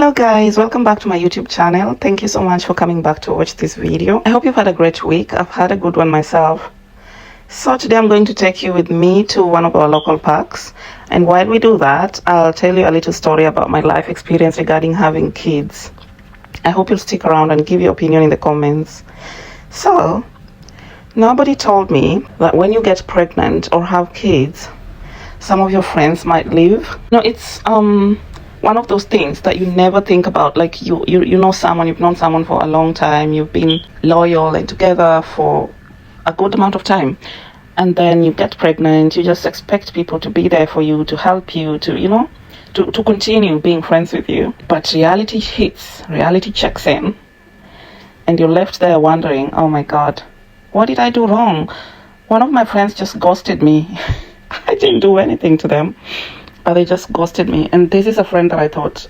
Hello guys, welcome back to my YouTube channel. Thank you so much for coming back to watch this video. I hope you've had a great week. I've had a good one myself. So today I'm going to take you with me to one of our local parks, and while we do that, I'll tell you a little story about my life experience regarding having kids. I hope you'll stick around and give your opinion in the comments. So nobody told me that when you get pregnant or have kids, some of your friends might leave. No, it's one of those things that you never think about. Like you know someone, you've known someone for a long time, you've been loyal and together for a good amount of time, and then you get pregnant. You just expect people to be there for you, to help you, to continue being friends with you. But reality hits, reality checks in, and you're left there wondering, oh my god, what did I do wrong? One of my friends just ghosted me. I didn't do anything to them, but they just ghosted me. And this is a friend that I thought,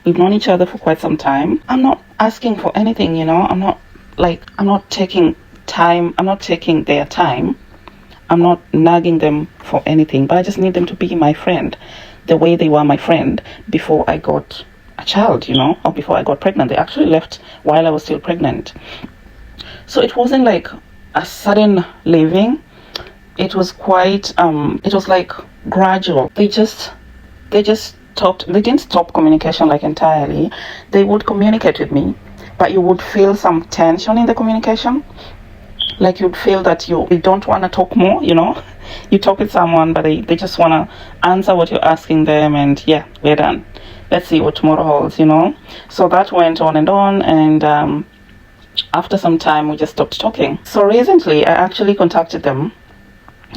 we've known each other for quite some time. I'm not asking for anything, I'm not taking time, I'm not taking their time, I'm not nagging them for anything, but I just need them to be my friend the way they were my friend before I got a child, or before I got pregnant. They actually left while I was still pregnant. So it wasn't like a sudden leaving. It was quite it was like gradual. They didn't stop communication like entirely. They would communicate with me, but you would feel some tension in the communication. Like you'd feel that you don't want to talk more, you talk with someone, but they just want to answer what you're asking them, and yeah, we're done, let's see what tomorrow holds. So that went on, and after some time we just stopped talking. So recently I actually contacted them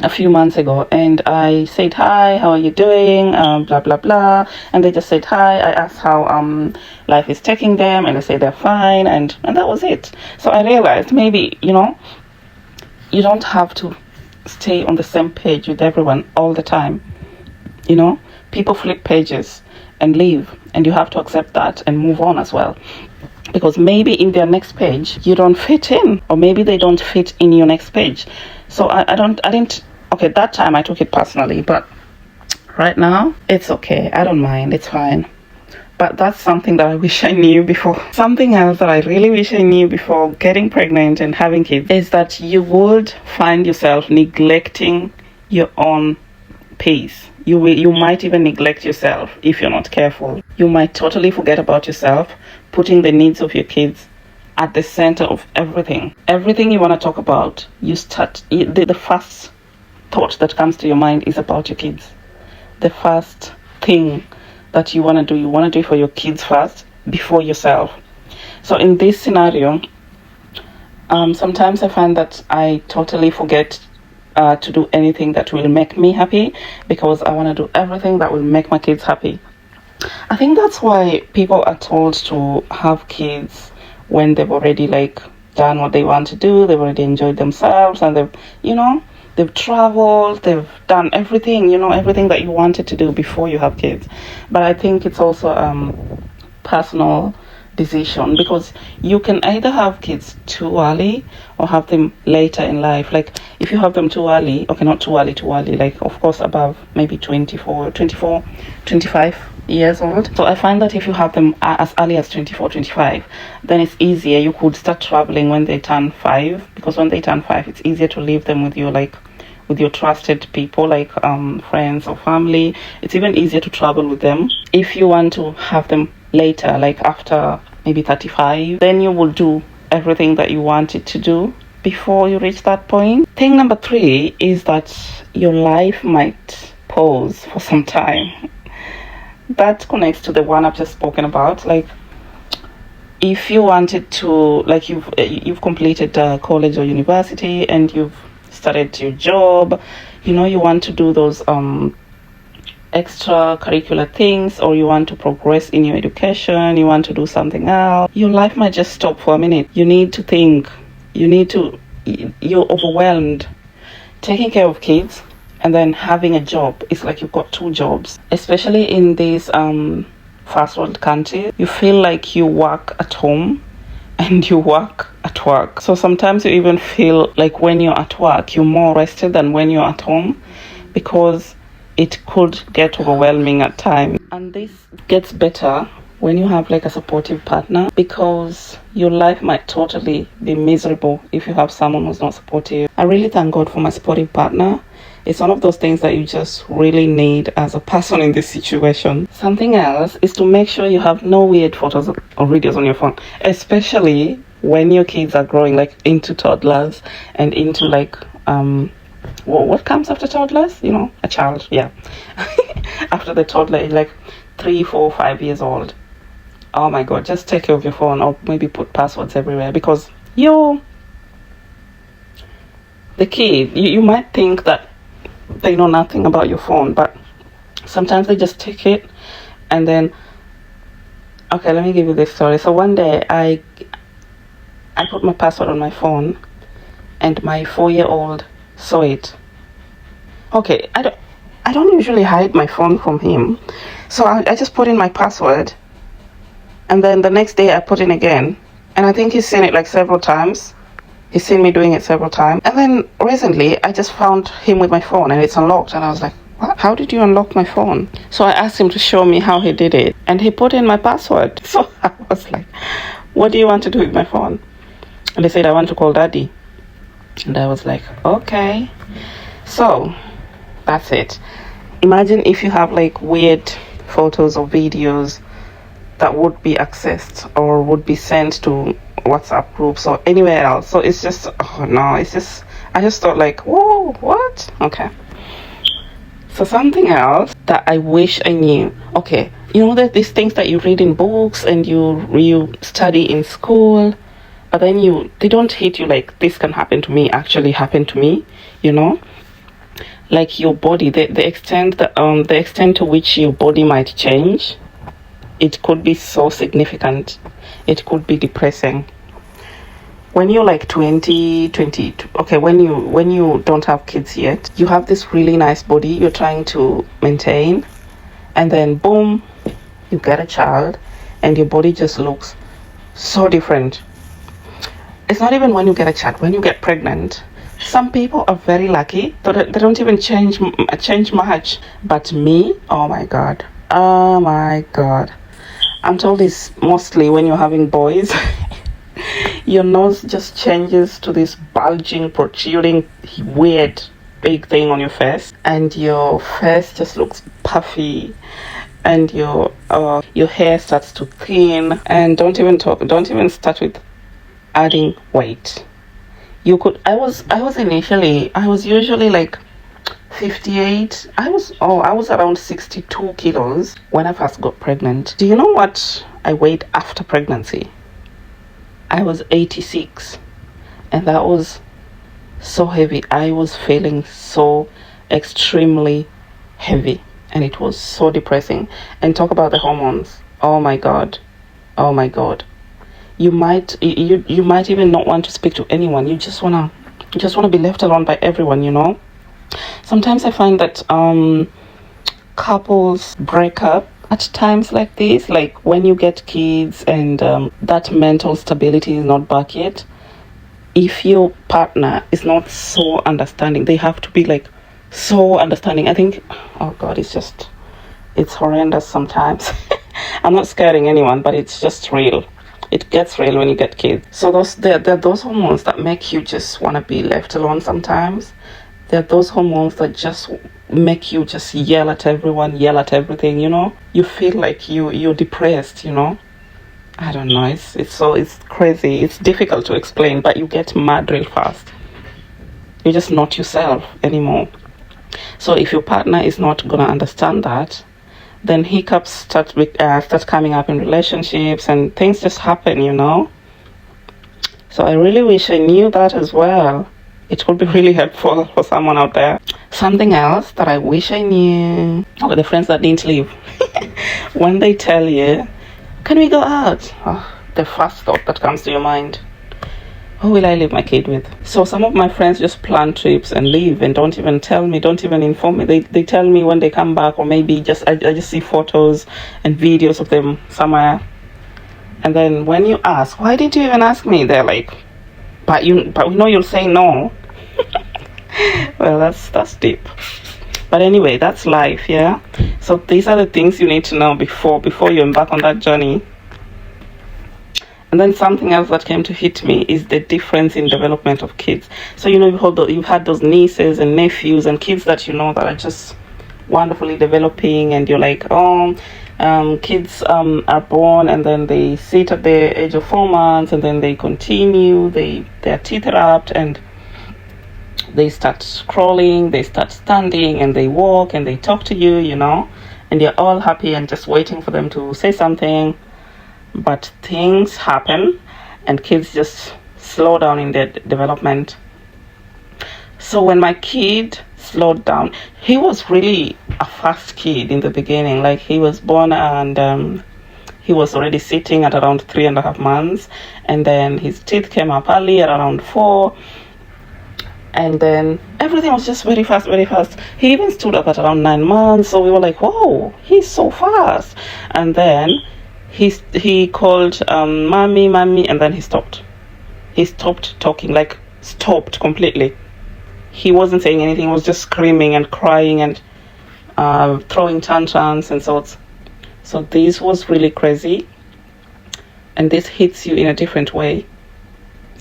a few months ago, and I said, hi, how are you doing, blah blah blah, and they just said hi. I asked how life is taking them, and they said they're fine, and that was it. So I realized maybe you don't have to stay on the same page with everyone all the time. People flip pages and leave, and you have to accept that and move on as well, because maybe in their next page you don't fit in, or maybe they don't fit in your next page. So I didn't okay, that time I took it personally, but right now it's okay, I don't mind, it's fine. But that's something that I wish I knew before. Something else that I really wish I knew before getting pregnant and having kids is that you would find yourself neglecting your own pace. You might even neglect yourself if you're not careful. You might totally forget about yourself, putting the needs of your kids at the center of everything. Everything you want to talk about, the first thought that comes to your mind is about your kids. The first thing that you want to do it for your kids first before yourself. So in this scenario, sometimes I find that I totally forget to do anything that will make me happy, because I want to do everything that will make my kids happy. I think that's why people are told to have kids when they've already done what they want to do, they've already enjoyed themselves, and they've traveled, they've done everything, everything that you wanted to do before you have kids. But I think it's also personal decision, because you can either have kids too early or have them later in life. Like if you have them too early, okay, not too early, of course above maybe 24, 25 years old. So I find that if you have them as early as 24, 25, then it's easier. You could start traveling when they turn 5, because when they turn 5, it's easier to leave them with your trusted people, like friends or family. It's even easier to travel with them. If you want to have them later, like after maybe 35, then you will do everything that you wanted to do before you reach that point. Thing number 3 is that your life might pause for some time. That connects to the one I've just spoken about. Like if you wanted to, like you've completed college or university, and you've started your job, you want to do those extracurricular things, or you want to progress in your education, you want to do something else, your life might just stop for a minute. You need to think, you're overwhelmed. Taking care of kids and then having a job, it's like you've got 2 jobs, especially in these first world countries. You feel like you work at home and you work at work. So sometimes you even feel like when you're at work, you're more rested than when you're at home, because it could get overwhelming at times. And this gets better when you have like a supportive partner, because your life might totally be miserable if you have someone who's not supportive. I really thank God for my supportive partner. It's one of those things that you just really need as a person in this situation. Something else is to make sure you have no weird photos or videos on your phone, especially when your kids are growing like into toddlers and into like what comes after toddlers, you know, a child, yeah. After the toddler is like 3, 4, 5 years old. Oh my God, just take care of your phone, or maybe put passwords everywhere, because the kid, you might think that they know nothing about your phone, but sometimes they just take it. And then, okay, let me give you this story. So one day I put my password on my phone and my 4-year-old saw it. Okay, I don't usually hide my phone from him, so I just put in my password, and then the next day I put in again, and I think he's seen it like several times. He's seen me doing it several times. And then recently I just found him with my phone and it's unlocked, and I was like, what? How did you unlock my phone? So I asked him to show me how he did it, and he put in my password. So I was like, what do you want to do with my phone? And they said, I want to call daddy. And I was like, okay. So that's it. Imagine if you have like weird photos or videos that would be accessed or would be sent to WhatsApp groups or anywhere else. So it's just, oh no, it's just, I just thought like, whoa, what? Okay. So something else that I wish I knew. Okay, you know that these things that you read in books and you study in school, but then they don't hit you like, this can happen to me, actually happen to me, you know? Like your body, the extent to which your body might change, it could be so significant. It could be depressing. When you're like 20, okay, when you don't have kids yet, you have this really nice body you're trying to maintain, and then boom, you get a child and your body just looks so different. It's not even when you get a child, when you get pregnant. Some people are very lucky, they don't even change much. But me, oh my god, I'm told it's mostly when you're having boys. Your nose just changes to this bulging, protruding, weird, big thing on your face, and your face just looks puffy, and your hair starts to thin. And don't even start with adding weight. I was usually like 58. I was around 62 kilos when I first got pregnant. Do you know what I weighed after pregnancy? I was 86, and that was so heavy. I was feeling so extremely heavy, and it was so depressing. And talk about the hormones. Oh my god. You might even not want to speak to anyone. You just wanna be left alone by everyone, you know. Sometimes I find that couples break up at times like this, like when you get kids and that mental stability is not back yet. If your partner is not so understanding, they have to be like so understanding. I think, oh god, it's horrendous sometimes. I'm not scaring anyone, but it's just real. It gets real when you get kids. So there are those hormones that make you just want to be left alone sometimes. There are those hormones that just make you just yell at everyone, yell at everything, you know. You feel like you're depressed, you know. I don't know, it's crazy. It's difficult to explain, but you get mad real fast. You're just not yourself anymore. So if your partner is not gonna understand that, then hiccups start coming up in relationships, and things just happen, you know. So I really wish I knew that as well. It would be really helpful for someone out there. Something else that I wish I knew. Oh, the friends that didn't leave. When they tell you, can we go out? Oh, the first thought that comes to your mind, who will I leave my kid with? So some of my friends just plan trips and leave and don't even tell me, don't even inform me. They tell me when they come back, or maybe I just see photos and videos of them somewhere. And then when you ask, why did you even ask me? They're like, but we know you'll say no. Well, that's deep. But anyway, that's life, yeah. So these are the things you need to know before you embark on that journey. And then something else that came to hit me is the difference in development of kids. So you've had those nieces and nephews and kids that that are just wonderfully developing, and you're like, oh, kids are born and then they sit at the age of 4 months, and then they continue, their teeth erupt, and they start crawling, they start standing, and they walk and they talk to you, and you're all happy and just waiting for them to say something. But things happen and kids just slow down in their development. So when my kid slowed down, he was really a fast kid in the beginning. Like, he was born and he was already sitting at around 3.5 months, and then his teeth came up early at around 4, and then everything was just very fast, very fast. He even stood up at around 9 months, so we were like, whoa, he's so fast. And then he called mommy, and then he stopped talking, like stopped completely. He wasn't saying anything. He was just screaming and crying and throwing tantrums and sorts. So this was really crazy, and this hits you in a different way.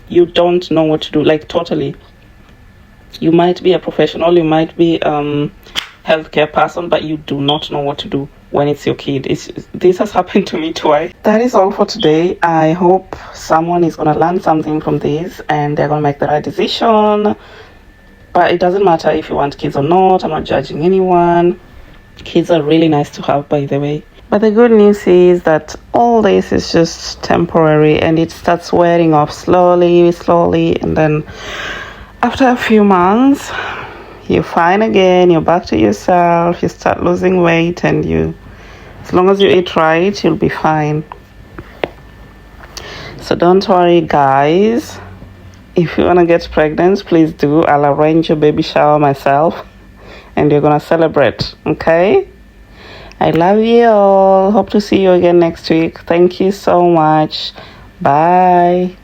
You don't know what to do, like, totally. You might be a professional, you might be healthcare person, but you do not know what to do when it's your kid. This has happened to me twice. That is all for today. I hope someone is going to learn something from this and they're going to make the right decision. But it doesn't matter if you want kids or not. I'm not judging anyone. Kids are really nice to have, by the way. But the good news is that all this is just temporary, and it starts wearing off slowly, and then after a few months, you're fine again, you're back to yourself, you start losing weight, and as long as you eat right, you'll be fine. So don't worry, guys. If you want to get pregnant, please do. I'll arrange your baby shower myself, and you're going to celebrate, okay? I love you all. Hope to see you again next week. Thank you so much. Bye.